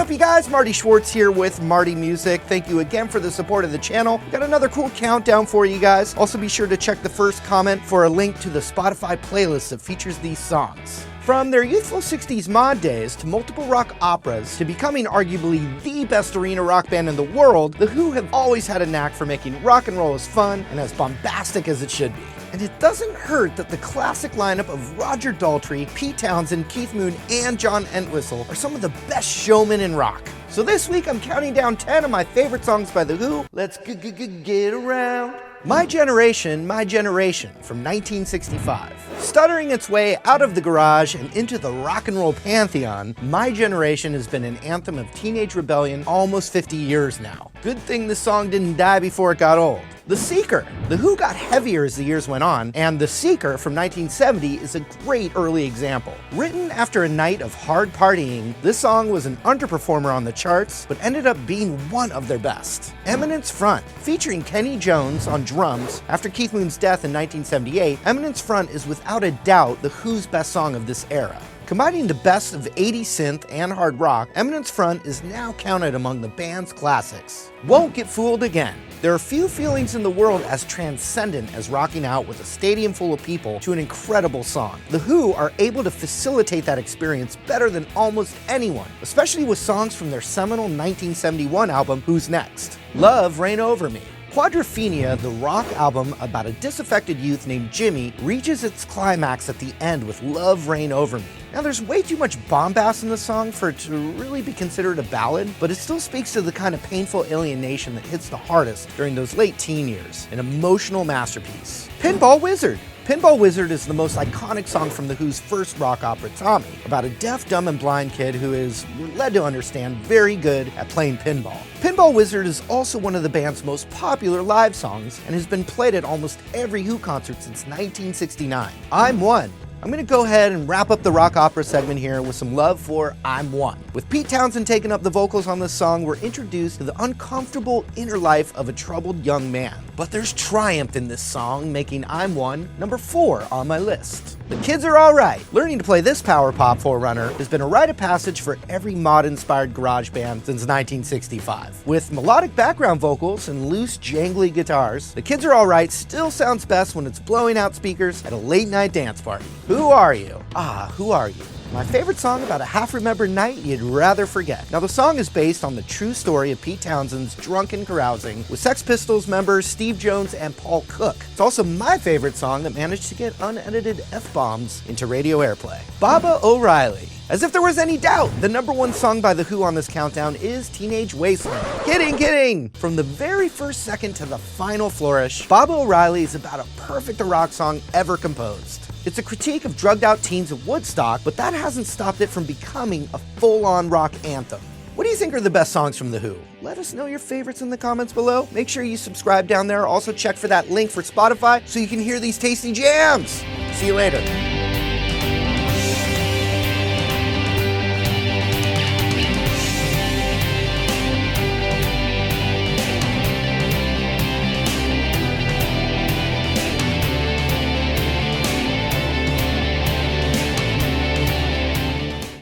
up, you guys? Marty Schwartz here with Marty Music. Thank you again for the support of the channel. We've got another cool countdown for you guys. Also be sure to check the first comment for a link to the Spotify playlist that features these songs. From their youthful 60s mod days to multiple rock operas to becoming arguably the best arena rock band in the world, The Who have always had a knack for making rock and roll as fun and as bombastic as it should be. And it doesn't hurt that the classic lineup of Roger Daltrey, Pete Townsend, Keith Moon, and John Entwistle are some of the best showmen in rock. So this week I'm counting down 10 of my favorite songs by The Who. Let's get around. My Generation from 1965. Stuttering its way out of the garage and into the rock and roll pantheon, My Generation has been an anthem of teenage rebellion almost 50 years now. Good thing this song didn't die before it got old. The Seeker. The Who got heavier as the years went on, and The Seeker from 1970 is a great early example. Written after a night of hard partying, this song was an underperformer on the charts, but ended up being one of their best. Eminence Front. Featuring Kenny Jones on drums after Keith Moon's death in 1978, Eminence Front is without a doubt The Who's best song of this era. Combining the best of 80s synth and hard rock, Eminence Front is now counted among the band's classics. Won't Get Fooled again. There are few feelings in the world as transcendent as rocking out with a stadium full of people to an incredible song. The Who are able to facilitate that experience better than almost anyone, especially with songs from their seminal 1971 album, Who's Next? Love Reign Over Me. Quadrophenia, the rock album about a disaffected youth named Jimmy, reaches its climax at the end with Love Reign Over Me. Now there's way too much bombast in the song for it to really be considered a ballad, but it still speaks to the kind of painful alienation that hits the hardest during those late teen years. An emotional masterpiece. Pinball Wizard. Pinball Wizard is the most iconic song from The Who's first rock opera, Tommy, about a deaf, dumb, and blind kid who is, we're led to understand, very good at playing pinball. Pinball Wizard is also one of the band's most popular live songs and has been played at almost every Who concert since 1969. I'm One. I'm going to go ahead and wrap up the rock opera segment here with some love for I'm One. With Pete Townsend taking up the vocals on this song, we're introduced to the uncomfortable inner life of a troubled young man. But there's triumph in this song, making I'm One number 4 on my list. The Kids Are Alright. Learning to play this power pop forerunner has been a rite of passage for every mod-inspired garage band since 1965. With melodic background vocals and loose, jangly guitars, The Kids Are Alright still sounds best when it's blowing out speakers at a late-night dance party. Who Are You? Who Are You? My favorite song about a half-remembered night you'd rather forget. Now the song is based on the true story of Pete Townsend's drunken carousing with Sex Pistols members Steve Jones and Paul Cook. It's also my favorite song that managed to get unedited F-bombs into radio airplay. Baba O'Reilly. As if there was any doubt, the number 1 song by The Who on this countdown is Teenage Wasteland. Kidding! From the very first second to the final flourish, Baba O'Reilly is about a perfect rock song ever composed. It's a critique of drugged-out teens of Woodstock, but that hasn't stopped it from becoming a full-on rock anthem. What do you think are the best songs from The Who? Let us know your favorites in the comments below. Make sure you subscribe down there. Also check for that link for Spotify so you can hear these tasty jams. See you later.